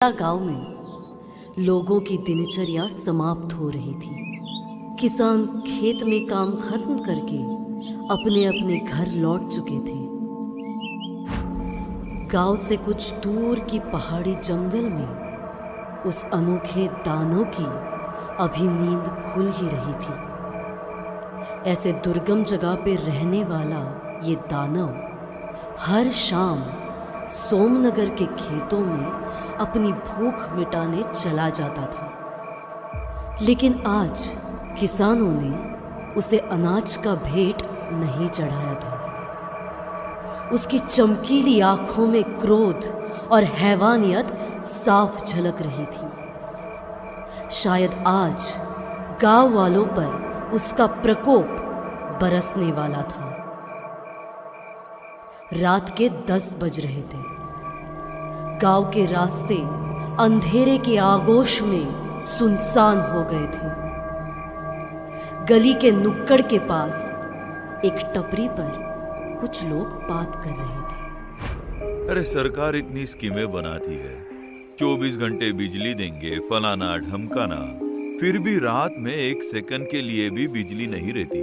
गांव में लोगों की दिनचर्या समाप्त हो रही थी। किसान खेत में काम खत्म करके अपने अपने घर लौट चुके थे। गांव से कुछ दूर की पहाड़ी जंगल में उस अनोखे दानव की अभी नींद खुल ही रही थी। ऐसे दुर्गम जगह पे रहने वाला ये दानव हर शाम सोमनगर के खेतों में अपनी भूख मिटाने चला जाता था। लेकिन आज किसानों ने उसे अनाज का भेंट नहीं चढ़ाया था। उसकी चमकीली आंखों में क्रोध और हैवानियत साफ झलक रही थी। शायद आज गांव वालों पर उसका प्रकोप बरसने वाला था। रात के 10 बज रहे थे। गांव के रास्ते अंधेरे के आगोश में सुनसान हो गए थे। गली के नुक्कड़ के पास एक टपरी पर कुछ लोग बात कर रहे थे। अरे सरकार इतनी स्कीमें बनाती है, 24 घंटे बिजली देंगे, फलाना ढमकाना, फिर भी रात में 1 सेकंड के लिए भी बिजली नहीं रहती।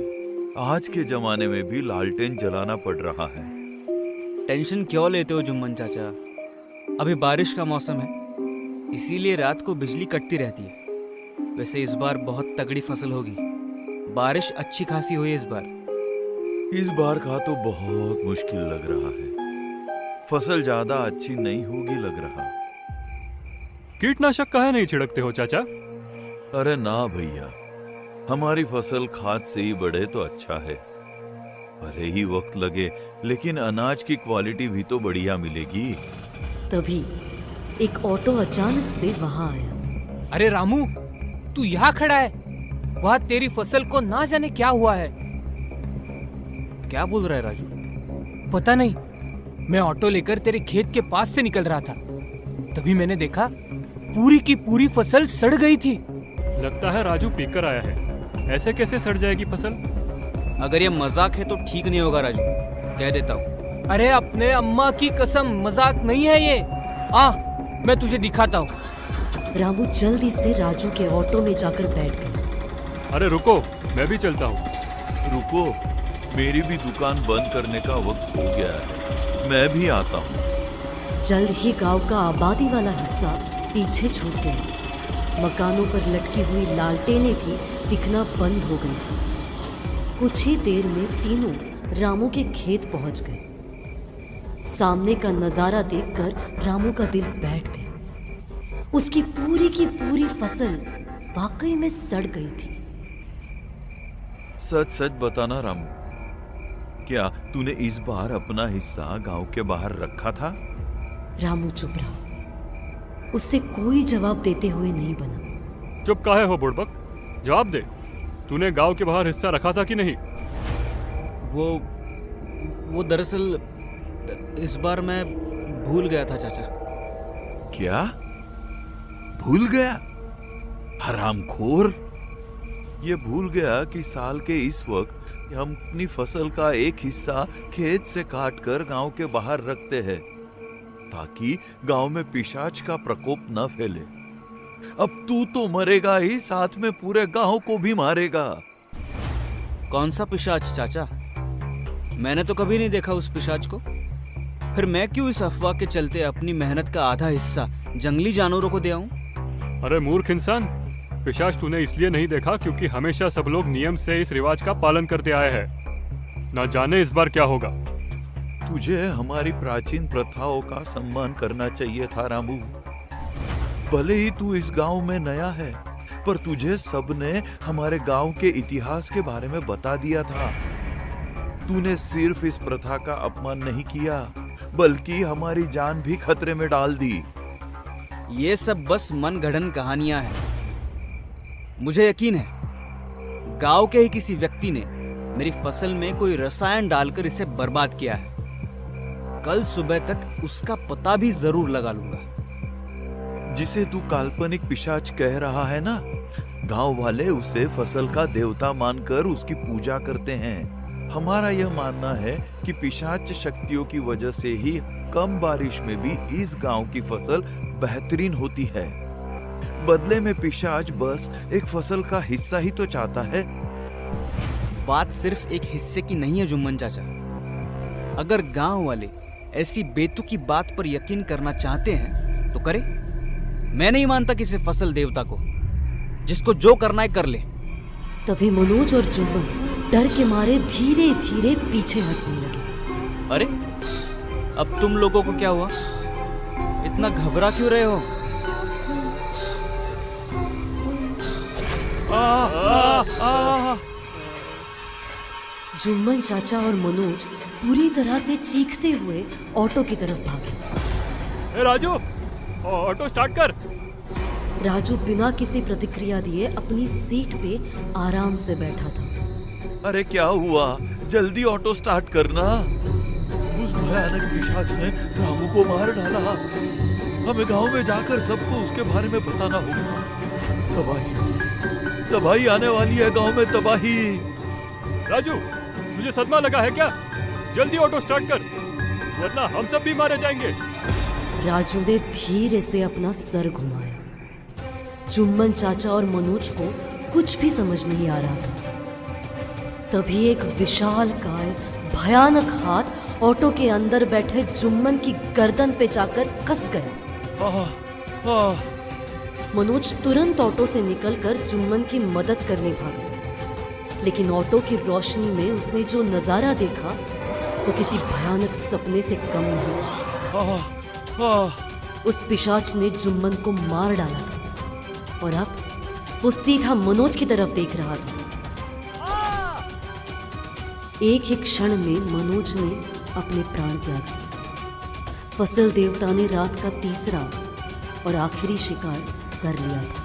आज के जमाने में भी लालटेन जलाना पड़ रहा है। टेंशन क्यों लेते हो जुम्मन चाचा? अभी बारिश का मौसम है, इसीलिए रात को बिजली कटती रहती है। वैसे इस बार बहुत तगड़ी फसल होगी। बारिश अच्छी खासी हुई है इस बार का तो बहुत मुश्किल लग रहा है। फसल ज्यादा अच्छी नहीं होगी लग रहा। कीटनाशक काहे नहीं छिड़कते हो चाचा? अरे ना भैया, हमारी फसल खाद से ही बढ़े तो अच्छा है। भले ही वक्त लगे, लेकिन अनाज की क्वालिटी भी तो बढ़िया मिलेगी। तभी एक ऑटो अचानक से वहां आया। अरे रामू, तू यहाँ खड़ा है? वहाँ तेरी फसल को ना जाने क्या हुआ है। क्या बोल रहा है राजू? पता नहीं, मैं ऑटो लेकर तेरे खेत के पास से निकल रहा था, तभी मैंने देखा पूरी की पूरी फसल सड़ गई थी। लगता है राजू पीकर आया है। ऐसे कैसे सड़ जाएगी फसल? अगर ये मजाक है तो ठीक नहीं होगा राजू, कह देता हूँ। अरे अपने अम्मा की कसम, मजाक नहीं है ये। मैं तुझे दिखाता हूँ। रामू जल्दी से राजू के ऑटो में जाकर बैठ गया। अरे रुको, मैं भी चलता हूँ। रुको, मेरी भी दुकान बंद करने का वक्त हो गया है, मैं भी आता हूँ। जल्द ही गांव का आबादी वाला हिस्सा पीछे छूट गया। मकानों पर लटकी हुई लालटेनें भी दिखना बंद हो गई थी। कुछ ही देर में तीनों रामू के खेत पहुंच गए। सामने का नजारा देखकर रामू का दिल बैठ गया। उसकी पूरी की पूरी फसल वाकई में सड़ गई थी। सच सच बताना रामू, क्या तूने इस बार अपना हिस्सा गांव के बाहर रखा था? रामू चुप रहा। उससे कोई जवाब देते हुए नहीं बना। चुप काहे हो बुड़बक? जवाब दे, तूने गांव के बाहर हिस्सा रखा था कि नहीं? वो दरअसल इस बार मैं भूल गया था चाचा। क्या भूल गया? हरामखोर! ये भूल गया कि साल के इस वक्त हम अपनी फसल का एक हिस्सा खेत से काटकर गांव के बाहर रखते हैं ताकि गांव में पिशाच का प्रकोप न फैले। अब तू तो मरेगा ही, साथ में पूरे गांव को भी मारेगा। कौन सा पिशाच चाचा? मैंने तो कभी नहीं देखा उस पिशाच को। फिर मैं क्यों इस अफवाह के चलते अपनी मेहनत का आधा हिस्सा जंगली जानवरों को दे आऊं? अरे मूर्ख इंसान, पिशाच तूने इसलिए नहीं देखा क्योंकि हमेशा सब लोग नियम से इस रिवाज का पालन करते आए हैं। ना जाने इस बार क्या होगा। तुझे हमारी प्राचीन प्रथाओं का सम्मान करना चाहिए था रामू। भले ही तू इस गांव में नया है, पर तुझे सबने हमारे गांव के इतिहास के बारे में बता दिया था। तूने सिर्फ इस प्रथा का अपमान नहीं किया, बल्कि हमारी जान भी खतरे में डाल दी। ये सब बस मनगढ़ंत कहानियां हैं। मुझे यकीन है गांव के ही किसी व्यक्ति ने मेरी फसल में कोई रसायन डालकर इसे बर्बाद किया है। कल सुबह तक उसका पता भी जरूर लगा लूंगा। जिसे तू काल्पनिक पिशाच कह रहा है ना, गांव वाले उसे फसल का देवता मानकर उसकी पूजा करते हैं। हमारा यह मानना है कि पिशाच शक्तियों की वजह से ही कम बारिश में भी इस गांव की फसल बेहतरीन होती है। बदले में पिशाच बस एक फसल का हिस्सा ही तो चाहता है। बात सिर्फ एक हिस्से की नहीं है जुम्मन चाचा। अगर गांव वाले ऐसी बेतुकी बात पर यकीन करना चाहते हैं तो करे। मैं नहीं मानता किसी फसल देवता को। जिसको जो करना है कर ले। तभी मनोज और जुम्मन डर के मारे धीरे धीरे पीछे हटने लगे। अरे अब तुम लोगों को क्या हुआ? इतना घबरा क्यों रहे हो? जुम्मन चाचा और मनोज पूरी तरह से चीखते हुए ऑटो की तरफ भागे। ए राजू, ऑटो स्टार्ट कर। राजू बिना किसी प्रतिक्रिया दिए अपनी सीट पे आराम से बैठा था। अरे क्या हुआ? जल्दी ऑटो स्टार्ट करना। उस भयानक पिशाच ने रामू को मार डाला। हमें गांव में जाकर सबको उसके बारे में बताना होगा। तबाही, तबाही आने वाली है गांव में, तबाही। राजू, मुझे सदमा लगा है क्या? जल्दी ऑटो स्टार्ट कर, वरना हम सब भी मारे जाएंगे। राजू ने धीरे से अपना सर घुमाया। जुम्मन चाचा और मनोज को कुछ भी समझ नहीं आ रहा था। तभी एक विशालकाय भयानक हाथ ऑटो के अंदर बैठे जुम्मन की गर्दन पे जाकर कस गया। मनोज तुरंत ऑटो से निकलकर जुम्मन की मदद करने भागा। लेकिन ऑटो की रोशनी में उसने जो नजारा देखा वो किसी भयानक सपने से कम नहीं। उस पिशाच ने जुम्मन को मार डाला था और अब वो सीधा मनोज की तरफ देख रहा था। एक ही क्षण में मनोज ने अपने प्राण त्याग दिए। फसल देवता ने रात का तीसरा और आखिरी शिकार कर लिया था।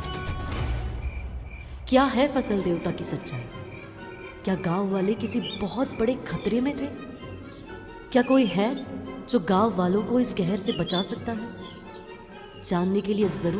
क्या है फसल देवता की सच्चाई? क्या गांव वाले किसी बहुत बड़े खतरे में थे? क्या कोई है जो गांव वालों को इस कहर से बचा सकता है? जानने के लिए जरूर